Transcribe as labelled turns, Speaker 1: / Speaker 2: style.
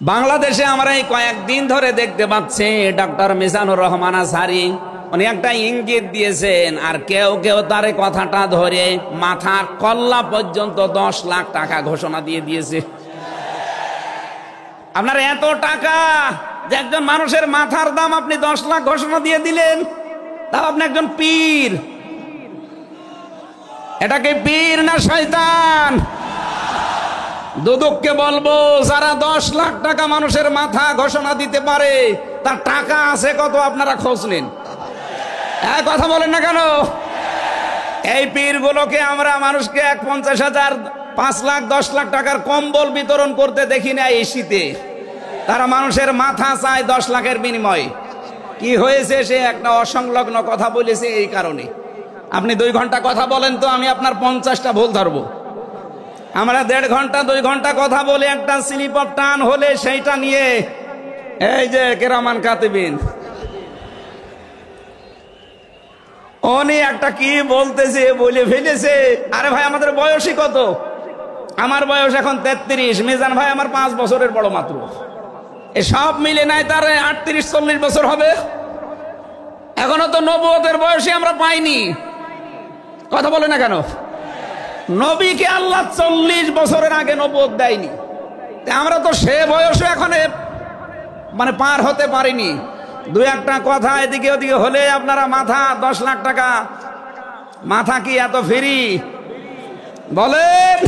Speaker 1: বাংলাদেশে আমরা এই কয়েকদিন ধরে দেখতে পাচ্ছি ডক্টর মিজানুর রহমান আজহারী উনি একটা ইঙ্গিত দিয়েছেন, আর কেউ কেউ তার কথাটা ধরে মাথার কল্লা পর্যন্ত 10 লাখ টাকা ঘোষণা দিয়ে দিয়েছে। আপনার এত টাকা যে একজন মানুষের মাথার দাম আপনি 10 লাখ ঘোষণা দিয়ে দিলেন, তাও আপনি একজন পীর। এটাকে পীর না শয়তান? দুদককে বলবো, যারা 10 লাখ টাকা মানুষের মাথা ঘোষণা দিতে পারে তার টাকা আছে কত আপনারা খোঁজ নিন। কথা বলেন না কেন? এই পীরগুলোকে আমরা মানুষকে 50,000, 5 লাখ, 10 লাখ টাকার কম্বল বিতরণ করতে দেখি না এই শীতে। তারা মানুষের মাথা চায় 10 লাখের বিনিময়ে। কি হয়েছে? সে একটা অসংলগ্ন কথা বলেছে। এই কারণে আপনি 2 ঘন্টা কথা বলেন তো আমি আপনার 50টা ভুল ধরবো। আমরা 1.5 ঘন্টা 2 ঘন্টা কথা বলে একটা স্লিপ অফ টান হলে সেইটা নিয়ে এই যে কেরামান কাতিবিন উনি একটা কি বলতেছে বলে ফেলেছে। আরে ভাই, আমাদের বয়সই কত? আমার বয়স এখন 33, মিজান ভাই আমার 5 বছরের বড় মাত্র। এ সব মিলে নাই তার 38-40 বছর হবে। এখনো তো নবুয়তের বয়সে আমরা পাইনি। কথা বলে না কেন? নবীকে আল্লাহ 40 বছরের আগে নবুয়ত দেয়নি। আমরা তো সে বয়সে এখন মানে পার হতে পারিনি। 2-একটা কথা এদিকে ওদিকে হলে আপনারা মাথা 10 লাখ টাকা। মাথা কি এত ফ্রি? বলেন।